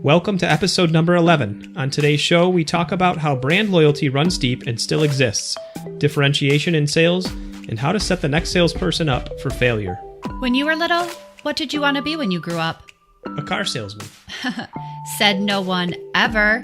Welcome to episode number 11. On today's show, we talk about how brand loyalty runs deep and still exists, differentiation in sales, and how to set the next salesperson up for failure. When you were little, what did you want to be when you grew up? A car salesman. Said no one ever.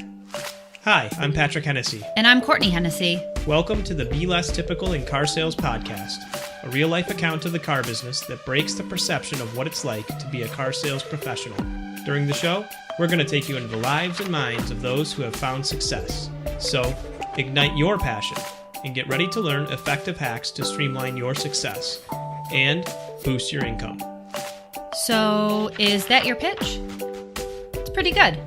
Hi, I'm Patrick Hennessy. And I'm Courtney Hennessy. Welcome to the Be Less Typical in Car Sales podcast, a real-life account of the car business that breaks the perception of what it's like to be a car sales professional. During the show, we're going to take you into the lives and minds of those who have found success. So, ignite your passion and get ready to learn effective hacks to streamline your success and boost your income. So, is that your pitch? It's pretty good.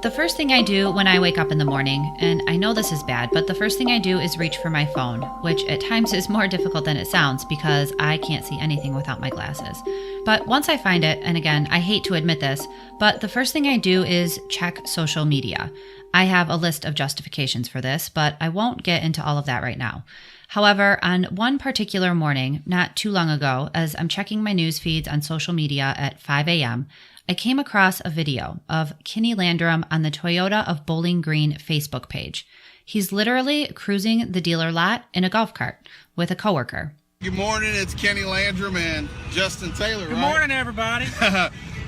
The first thing I do when I wake up in the morning, and I know this is bad, but the first thing I do is reach for my phone, which at times is more difficult than it sounds because I can't see anything without my glasses. But once I find it, and again, I hate to admit this, but the first thing I do is check social media. I have a list of justifications for this, but I won't get into all of that right now. However, on one particular morning, not too long ago, as I'm checking my news feeds on social media at 5 a.m., I came across a video of Kinny Landrum on the Toyota of Bowling Green Facebook page. He's literally cruising the dealer lot in a golf cart with a coworker. Good morning, it's Kinny Landrum and Justin Taylor, Good morning, everybody.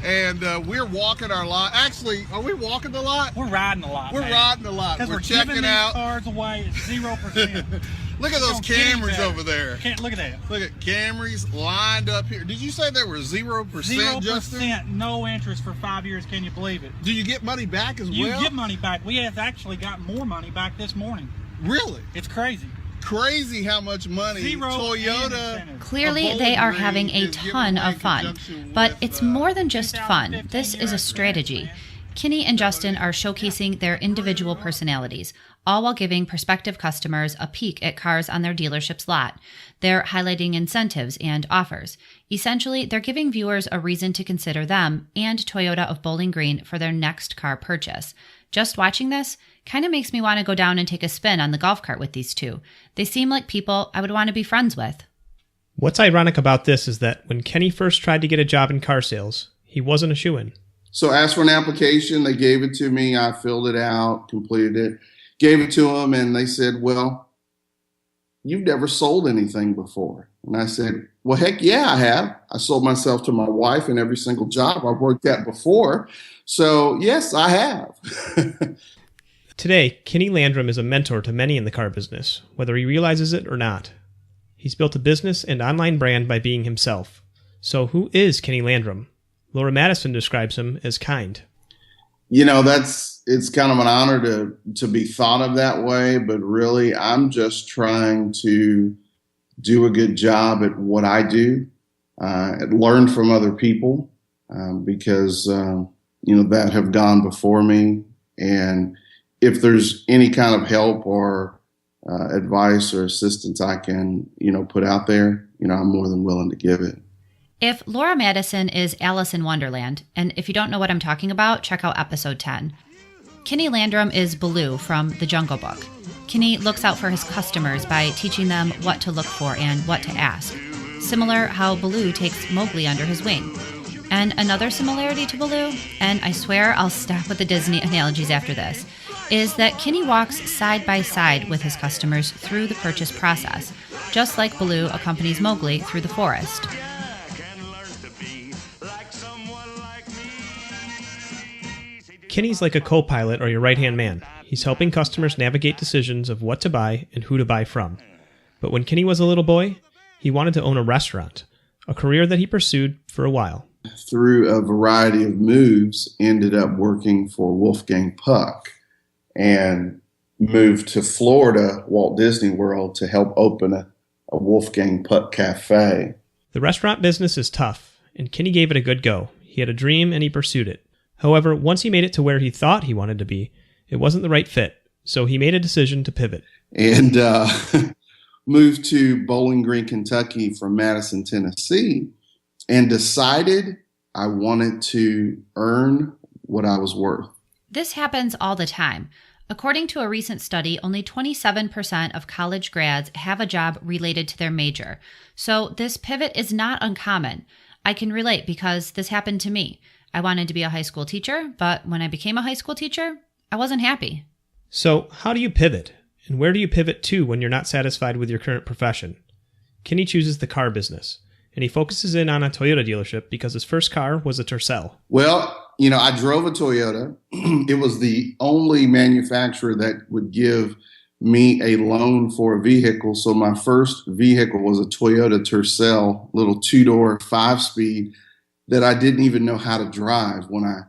And we're walking our lot. Actually, are we walking the lot? We're riding a lot. We're riding the lot. Because we're checking giving out. these cars away at 0%. Look at those Camrys over there. Look at that. Look at Camrys lined up here. Did you say they were 0%, Justin? 0%, no interest for 5 years. Can you believe it? Do you get money back as well? You get money back. We have actually got more money back this morning. Really? It's crazy. Crazy how much money Toyota. Clearly, they are having a ton of fun, but it's more than just fun. This is a strategy. Kinny and Justin are showcasing their individual personalities, all while giving prospective customers a peek at cars on their dealership's lot. They're highlighting incentives and offers. Essentially, they're giving viewers a reason to consider them and Toyota of Bowling Green for their next car purchase. Just watching this kind of makes me want to go down and take a spin on the golf cart with these two. They seem like people I would want to be friends with. What's ironic about this is that when Kenny first tried to get a job in car sales, he wasn't a shoo-in. So asked for an application. They gave it to me. I filled it out, completed it, gave it to them, and they said, well, you've never sold anything before. And I said, well, heck yeah, I have. I sold myself to my wife in every single job I've worked at before. So yes, I have. Today, Kinny Landrum is a mentor to many in the car business, whether he realizes it or not. He's built a business and online brand by being himself. So who is Kinny Landrum? Laura Madison describes him as kind. You know, it's kind of an honor to be thought of that way, but really I'm just trying to do a good job at what I do, learn from other people because, that have gone before me. And if there's any kind of help or advice or assistance I can, put out there, I'm more than willing to give it. If Laura Madison is Alice in Wonderland, and if you don't know what I'm talking about, check out episode 10. Kinny Landrum is Baloo from The Jungle Book. Kinny looks out for his customers by teaching them what to look for and what to ask. Similar how Baloo takes Mowgli under his wing. And another similarity to Baloo, and I swear I'll stop with the Disney analogies after this, is that Kinny walks side by side with his customers through the purchase process, just like Baloo accompanies Mowgli through the forest. Kinny's like a co-pilot or your right-hand man. He's helping customers navigate decisions of what to buy and who to buy from. But when Kinny was a little boy, he wanted to own a restaurant, a career that he pursued for a while. Through a variety of moves, ended up working for Wolfgang Puck and moved to Florida, Walt Disney World, to help open a Wolfgang Puck cafe. The restaurant business is tough, and Kinny gave it a good go. He had a dream and he pursued it. However, once he made it to where he thought he wanted to be, it wasn't the right fit, so he made a decision to pivot. And moved to Bowling Green, Kentucky from Madison, Tennessee, and decided I wanted to earn what I was worth. This happens all the time. According to a recent study, only 27% of college grads have a job related to their major. So this pivot is not uncommon. I can relate because this happened to me. I wanted to be a high school teacher, but when I became a high school teacher, I wasn't happy. So how do you pivot? And where do you pivot to when you're not satisfied with your current profession? Kenny chooses the car business, and he focuses in on a Toyota dealership because his first car was a Tercel. Well, I drove a Toyota. It was the only manufacturer that would give me a loan for a vehicle. So my first vehicle was a Toyota Tercel, little 2-door, 5-speed that I didn't even know how to drive when I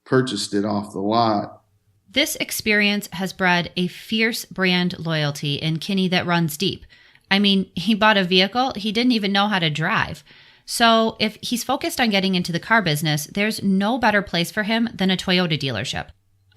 purchased it off the lot. This experience has bred a fierce brand loyalty in Kenny that runs deep. I mean, he bought a vehicle he didn't even know how to drive. So if he's focused on getting into the car business, there's no better place for him than a Toyota dealership,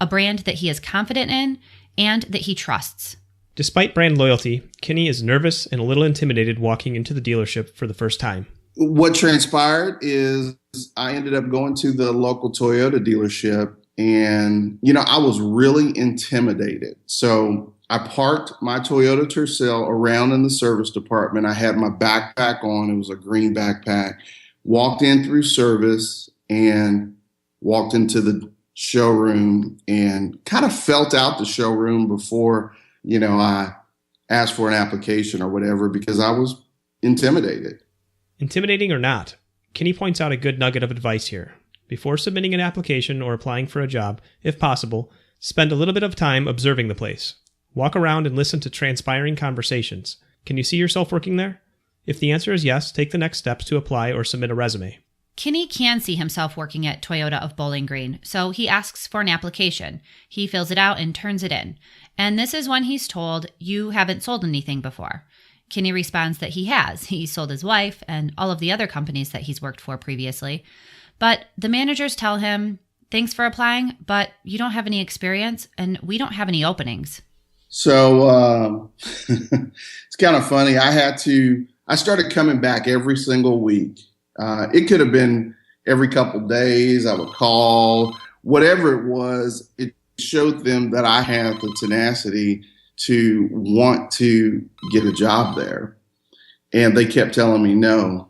a brand that he is confident in and that he trusts. Despite brand loyalty, Kenny is nervous and a little intimidated walking into the dealership for the first time. What transpired is I ended up going to the local Toyota dealership and, I was really intimidated. So I parked my Toyota Tercel around in the service department. I had my backpack on. It was a green backpack. Walked in through service and walked into the showroom and kind of felt out the showroom before, I asked for an application or whatever because I was intimidated. Intimidating or not, Kenny points out a good nugget of advice here. Before submitting an application or applying for a job, if possible, spend a little bit of time observing the place. Walk around and listen to transpiring conversations. Can you see yourself working there? If the answer is yes, take the next steps to apply or submit a resume. Kenny can see himself working at Toyota of Bowling Green, so he asks for an application. He fills it out and turns it in. And this is when he's told, "You haven't sold anything before." Kenny responds that he has. He sold his wife and all of the other companies that he's worked for previously. But the managers tell him, "Thanks for applying, but you don't have any experience and we don't have any openings." So it's kind of funny. I started coming back every single week. It could have been every couple days. I would call, whatever it was. It showed them that I had the tenacity to want to get a job there. And they kept telling me no.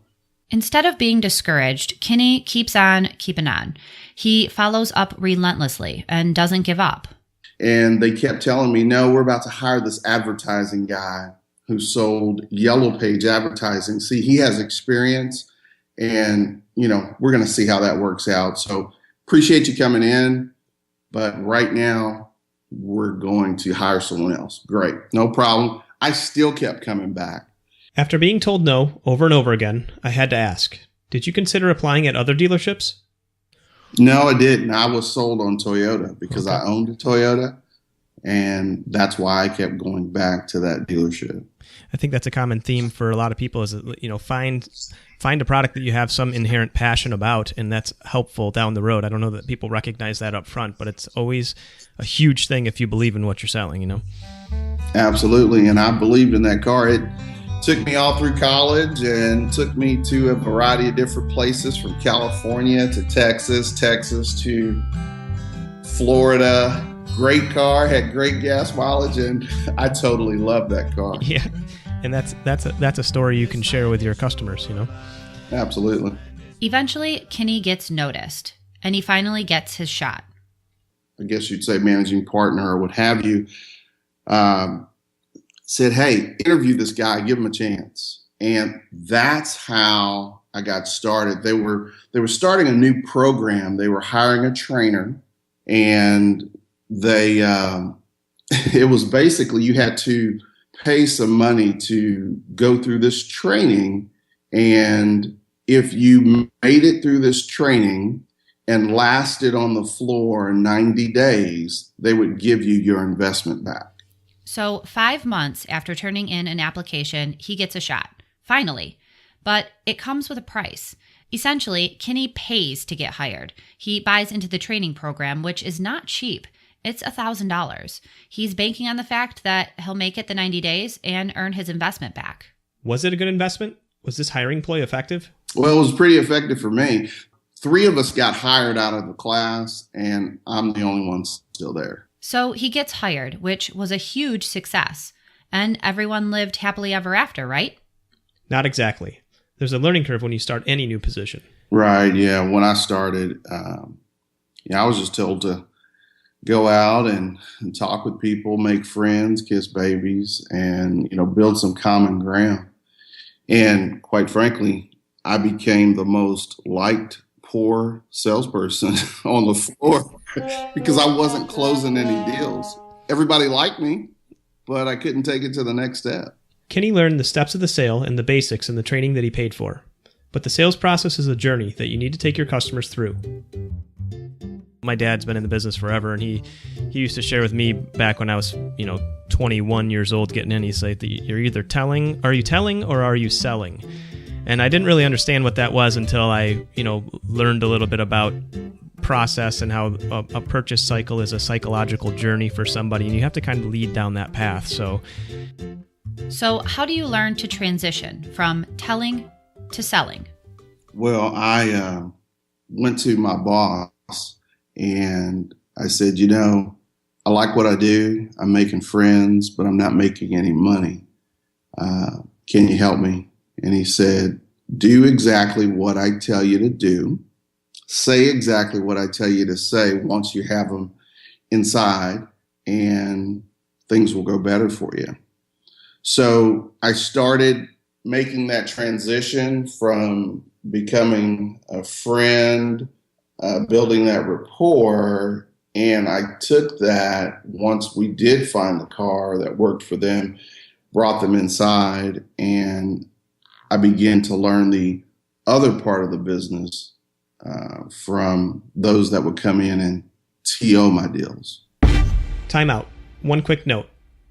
Instead of being discouraged, Kenny keeps on keeping on. He follows up relentlessly and doesn't give up. And they kept telling me, no, we're about to hire this advertising guy who sold Yellow Page advertising. See, he has experience and, we're going to see how that works out. So appreciate you coming in, but right now we're going to hire someone else. Great. No problem. I still kept coming back. After being told no over and over again, I had to ask, did you consider applying at other dealerships? No, I didn't. I was sold on Toyota because I owned a Toyota, and that's why I kept going back to that dealership. I think that's a common theme for a lot of people is, find a product that you have some inherent passion about, and that's helpful down the road. I don't know that people recognize that up front, but it's always a huge thing if you believe in what you're selling, Absolutely, and I believed in that car. It took me all through college and took me to a variety of different places from California to Texas to Florida. Great car, had great gas mileage, and I totally loved that car. Yeah, and that's a story you can share with your customers, Absolutely. Eventually, Kenny gets noticed, and he finally gets his shot. I guess you'd say managing partner or what have you, said, hey, interview this guy, give him a chance. And that's how I got started. They were starting a new program. They were hiring a trainer, and it was basically you had to pay some money to go through this training. And if you made it through this training and lasted on the floor 90 days, they would give you your investment back. So 5 months after turning in an application, he gets a shot, finally. But it comes with a price. Essentially, Kenny pays to get hired. He buys into the training program, which is not cheap. It's $1,000. He's banking on the fact that he'll make it the 90 days and earn his investment back. Was it a good investment? Was this hiring ploy effective? Well, it was pretty effective for me. 3 of us got hired out of the class, and I'm the only one still there. So he gets hired, which was a huge success. And everyone lived happily ever after, right? Not exactly. There's a learning curve when you start any new position. Right. Yeah. When I started, I was just told to go out and talk with people, make friends, kiss babies, and, build some common ground. And quite frankly, I became the most liked poor salesperson on the floor because I wasn't closing any deals. Everybody liked me, but I couldn't take it to the next step. Kinny learned the steps of the sale and the basics in the training that he paid for. But the sales process is a journey that you need to take your customers through. My dad's been in the business forever, and he used to share with me back when I was, 21 years old getting in. He'd say that you're either telling, are you telling or are you selling? And I didn't really understand what that was until I, learned a little bit about process and how a purchase cycle is a psychological journey for somebody, and you have to kind of lead down that path. So how do you learn to transition from telling to selling? Well, I went to my boss and I said, I like what I do. I'm making friends, but I'm not making any money. Can you help me? And he said, do exactly what I tell you to do. Say exactly what I tell you to say once you have them inside, and things will go better for you. So I started making that transition from becoming a friend, building that rapport. And I took that once we did find the car that worked for them, brought them inside, and I began to learn the other part of the business from those that would come in and TO my deals. Time out. One quick note.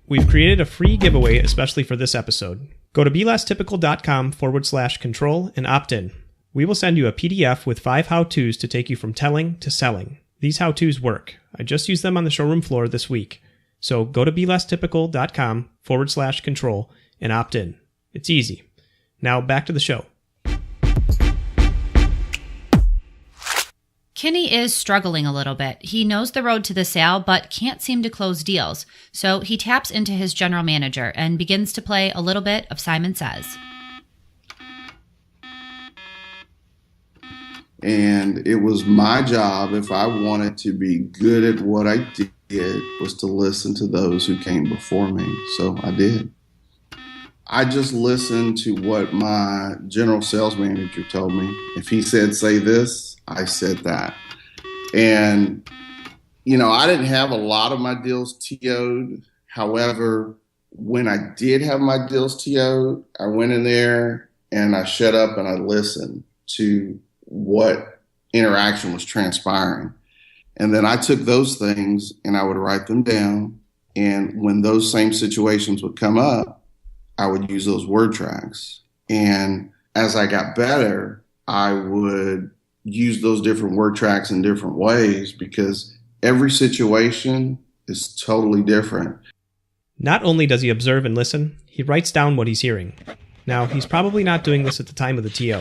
We've created a free giveaway especially for this episode. Go to belesstypical.com/control and opt in. We will send you a PDF with 5 how-tos to take you from telling to selling. These how-tos work. I just used them on the showroom floor this week. So go to belesstypical.com/control and opt in. It's easy. Now back to the show. Kinny is struggling a little bit. He knows the road to the sale, but can't seem to close deals. So he taps into his general manager and begins to play a little bit of Simon Says. And it was my job, if I wanted to be good at what I did, was to listen to those who came before me. So I did. I just listened to what my general sales manager told me. If he said, say this, I said that. And, I didn't have a lot of my deals TO'd. However, when I did have my deals TO'd, I went in there and I shut up and I listened to what interaction was transpiring. And then I took those things and I would write them down. And when those same situations would come up, I would use those word tracks. And as I got better, I would use those different word tracks in different ways because every situation is totally different. Not only does he observe and listen, he writes down what he's hearing. Now, he's probably not doing this at the time of the TO,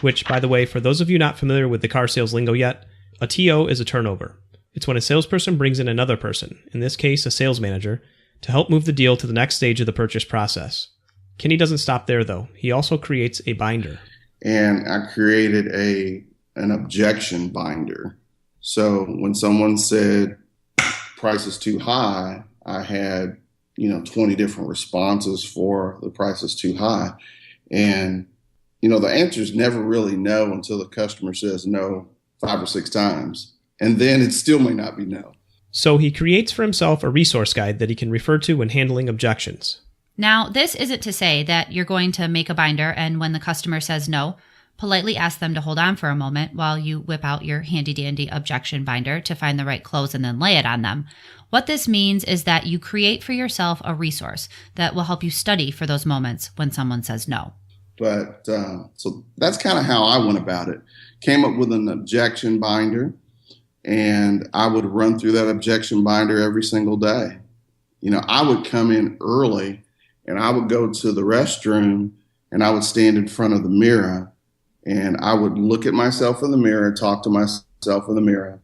which, by the way, for those of you not familiar with the car sales lingo yet, a TO is a turnover. It's when a salesperson brings in another person, in this case a sales manager, to help move the deal to the next stage of the purchase process. Kinny doesn't stop there, though. He also creates a binder. And I created an objection binder. So when someone said price is too high, I had 20 different responses for the price is too high. And the answer is never really no until the customer says no 5 or 6 times. And then it still may not be no. So he creates for himself a resource guide that he can refer to when handling objections. Now, this isn't to say that you're going to make a binder and when the customer says no, politely ask them to hold on for a moment while you whip out your handy-dandy objection binder to find the right close and then lay it on them. What this means is that you create for yourself a resource that will help you study for those moments when someone says no. But so that's kind of how I went about it. Came up with an objection binder, and I would run through that objection binder every single day. I would come in early and I would go to the restroom and I would stand in front of the mirror and I would look at myself in the mirror, talk to myself in the mirror,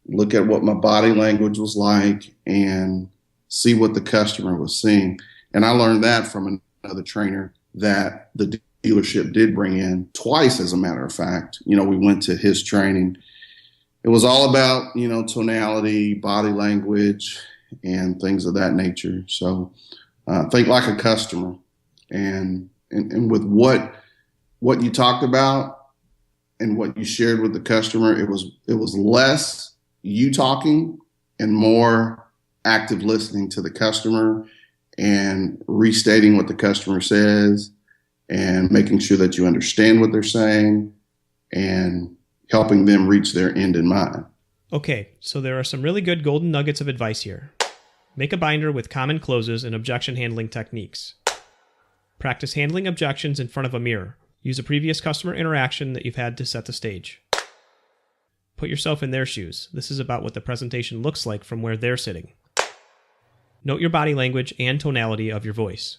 look at what my body language was like, and see what the customer was seeing. And I learned that from another trainer that the dealership did bring in twice, as a matter of fact. We went to his training. It was all about, tonality, body language, and things of that nature. So think like a customer. And with what you talked about and what you shared with the customer, it was less you talking and more active listening to the customer and restating what the customer says and making sure that you understand what they're saying and helping them reach their end in mind. Okay, so there are some really good golden nuggets of advice here. Make a binder with common closes and objection handling techniques. Practice handling objections in front of a mirror. Use a previous customer interaction that you've had to set the stage. Put yourself in their shoes. This is about what the presentation looks like from where they're sitting. Note your body language and tonality of your voice.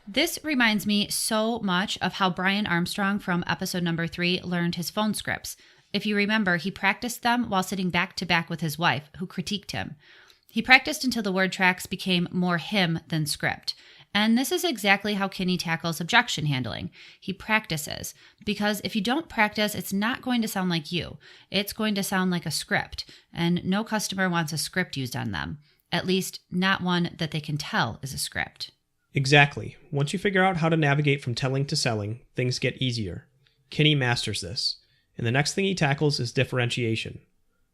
This reminds me so much of how Brian Armstrong from episode number 3 learned his phone scripts. If you remember, he practiced them while sitting back to back with his wife, who critiqued him. He practiced until the word tracks became more him than script. And this is exactly how Kinny tackles objection handling. He practices, because if you don't practice, it's not going to sound like you. It's going to sound like a script, and no customer wants a script used on them. At least, not one that they can tell is a script. Exactly. Once you figure out how to navigate from telling to selling, things get easier. Kinny masters this. And the next thing he tackles is differentiation.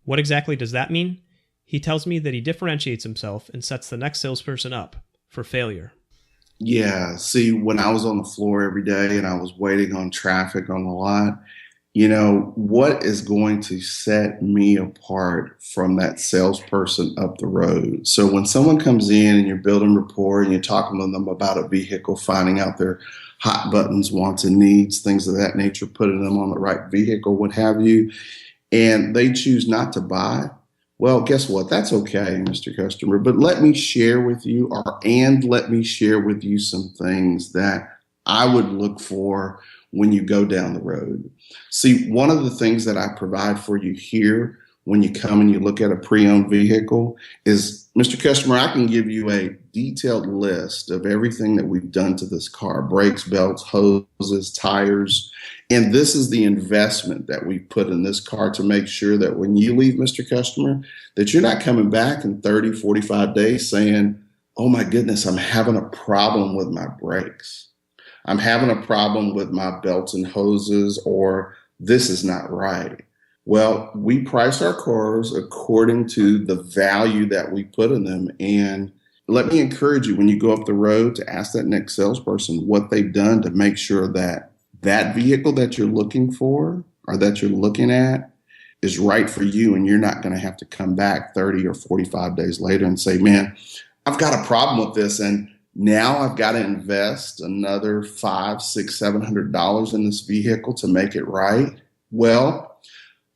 What exactly does that mean? He tells me that he differentiates himself and sets the next salesperson up for failure. Yeah. See, when I was on the floor every day and I was waiting on traffic on the lot, what is going to set me apart from that salesperson up the road? So when someone comes in and you're building rapport and you're talking to them about a vehicle, finding out their hot buttons, wants and needs, things of that nature, putting them on the right vehicle, what have you, and they choose not to buy, well, guess what? That's okay, Mr. Customer. But let me share with you some things that I would look for when you go down the road. See, one of the things that I provide for you here when you come and you look at a pre-owned vehicle is, Mr. Customer, I can give you a detailed list of everything that we've done to this car: brakes, belts, hoses, tires. And this is the investment that we put in this car to make sure that when you leave, Mr. Customer, that you're not coming back in 30, 45 days saying, oh my goodness, I'm having a problem with my brakes. I'm having a problem with my belts and hoses, or this is not right. Well, we price our cars according to the value that we put in them. And let me encourage you, when you go up the road, to ask that next salesperson what they've done to make sure that that vehicle that you're looking for or that you're looking at is right for you. And you're not going to have to come back 30 or 45 days later and say, man, I've got a problem with this, and now I've got to invest another $500, $600, $700 in this vehicle to make it right. Well,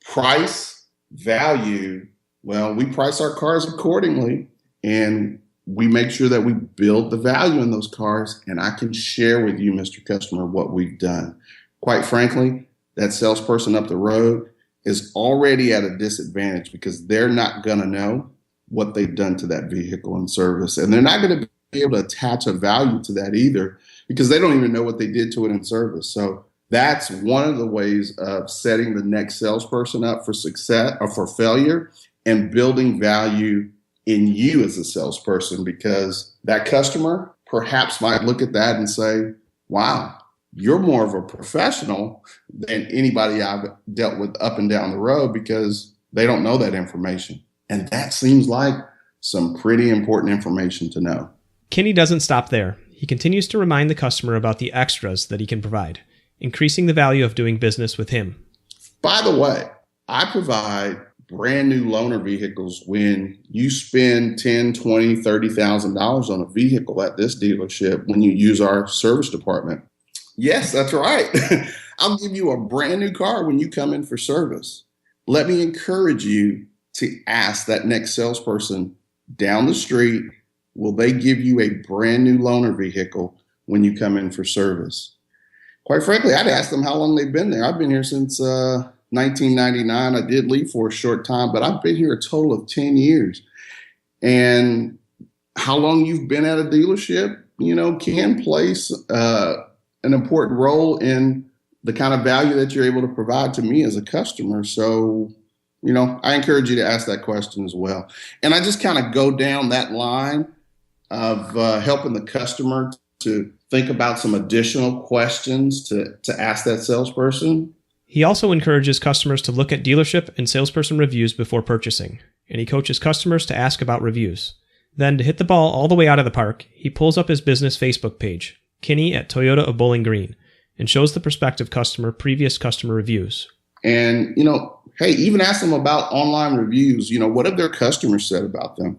price, value, we price our cars accordingly, and we make sure that we build the value in those cars. And I can share with you, Mr. Customer, what we've done. Quite frankly, that salesperson up the road is already at a disadvantage because they're not going to know what they've done to that vehicle in service. And they're not going to be able to attach a value to that either because they don't even know what they did to it in service. So that's one of the ways of setting the next salesperson up for success or for failure, and building value in you as a salesperson, because that customer perhaps might look at that and say, wow, you're more of a professional than anybody I've dealt with up and down the road, because they don't know that information. And that seems like some pretty important information to know. Kinny doesn't stop there. He continues to remind the customer about the extras that he can provide, increasing the value of doing business with him. By the way, I provide brand new loaner vehicles. When you spend $10,000, $20,000, $30,000 on a vehicle at this dealership, when you use our service department, yes, that's right. I'll give you a brand new car when you come in for service. Let me encourage you to ask that next salesperson down the street, will they give you a brand new loaner vehicle when you come in for service? Quite frankly, I'd ask them how long they've been there. I've been here since 1999. I did leave for a short time, but I've been here a total of 10 years. And how long you've been at a dealership, can place an important role in the kind of value that you're able to provide to me as a customer. So, I encourage you to ask that question as well. And I just kind of go down that line of helping the customer to think about some additional questions to ask that salesperson. He also encourages customers to look at dealership and salesperson reviews before purchasing, and he coaches customers to ask about reviews. Then, to hit the ball all the way out of the park, he pulls up his business Facebook page, Kinny at Toyota of Bowling Green, and shows the prospective customer previous customer reviews. And, hey, even ask them about online reviews. What have their customers said about them,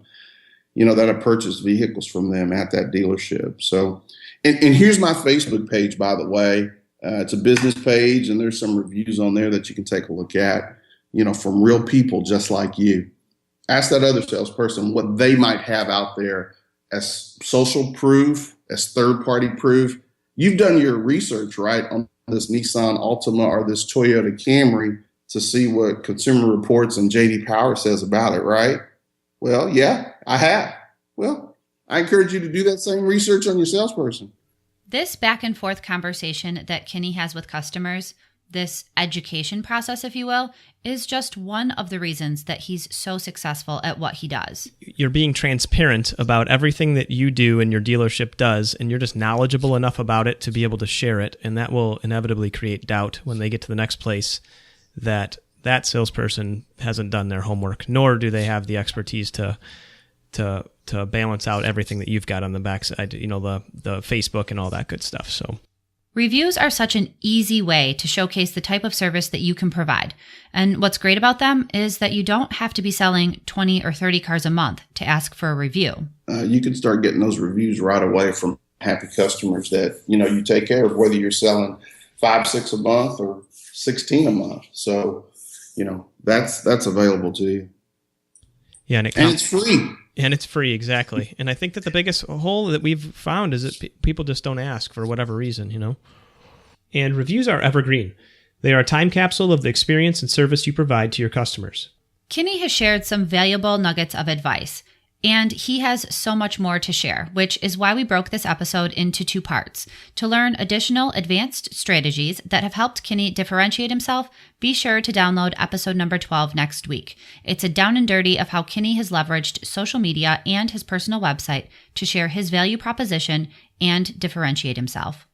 that have purchased vehicles from them at that dealership. So, and here's my Facebook page, by the way. It's a business page, and there's some reviews on there that you can take a look at, from real people just like you. Ask that other salesperson what they might have out there as social proof, as third-party proof. You've done your research, right, on this Nissan Altima or this Toyota Camry to see what Consumer Reports and J.D. Power says about it, right? Well, yeah, I have. Well, I encourage you to do that same research on your salesperson. This back and forth conversation that Kinny has with customers, this education process, if you will, is just one of the reasons that he's so successful at what he does. You're being transparent about everything that you do and your dealership does, and you're just knowledgeable enough about it to be able to share it, and that will inevitably create doubt when they get to the next place that salesperson hasn't done their homework, nor do they have the expertise to balance out everything that you've got on the backside, the Facebook and all that good stuff. So reviews are such an easy way to showcase the type of service that you can provide. And what's great about them is that you don't have to be selling 20 or 30 cars a month to ask for a review. You can start getting those reviews right away from happy customers that, you take care of, whether you're selling 5, 6 a month or 16 a month. So, that's available to you. Yeah, and it's free. And it's free, exactly. And I think that the biggest hole that we've found is that people just don't ask for whatever reason, And reviews are evergreen. They are a time capsule of the experience and service you provide to your customers. Kinny has shared some valuable nuggets of advice, and he has so much more to share, which is why we broke this episode into 2 parts. To learn additional advanced strategies that have helped Kinny differentiate himself, be sure to download episode number 12 next week. It's a down and dirty of how Kinny has leveraged social media and his personal website to share his value proposition and differentiate himself.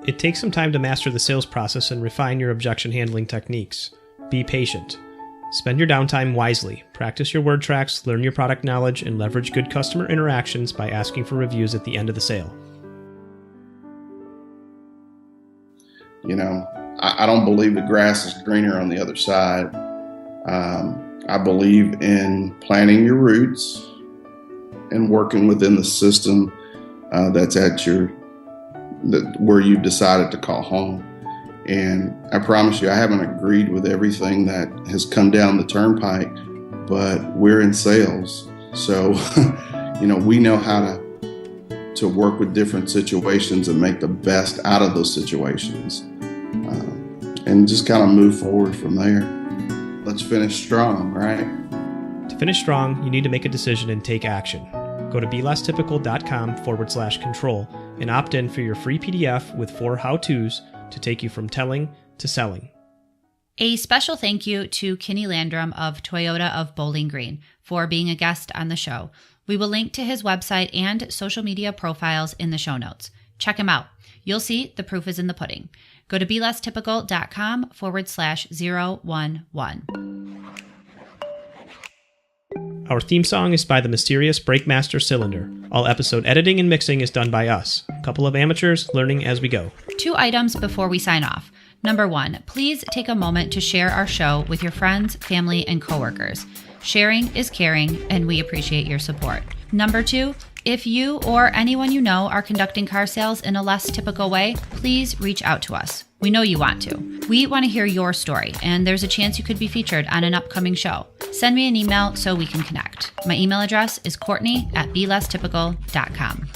It takes some time to master the sales process and refine your objection handling techniques. Be patient. Spend your downtime wisely. Practice your word tracks, learn your product knowledge, and leverage good customer interactions by asking for reviews at the end of the sale. I don't believe the grass is greener on the other side. I believe in planting your roots and working within the system that's where you've decided to call home. And I promise you, I haven't agreed with everything that has come down the turnpike, but we're in sales. So, we know how to work with different situations and make the best out of those situations. And just kind of move forward from there. Let's finish strong, right? To finish strong, you need to make a decision and take action. Go to belesstypical.com/control and opt in for your free PDF with 4 how-tos to take you from telling to selling. A special thank you to Kinny Landrum of Toyota of Bowling Green for being a guest on the show. We will link to his website and social media profiles in the show notes. Check him out. You'll see the proof is in the pudding. Go to belesstypical.com/011. Our theme song is by the mysterious Breakmaster Cylinder. All episode editing and mixing is done by us, a couple of amateurs learning as we go. 2 items before we sign off. Number 1, please take a moment to share our show with your friends, family, and coworkers. Sharing is caring, and we appreciate your support. Number 2, if you or anyone you know are conducting car sales in a less typical way, please reach out to us. We know you want to. We want to hear your story, and there's a chance you could be featured on an upcoming show. Send me an email so we can connect. My email address is Courtney@belesstypical.com.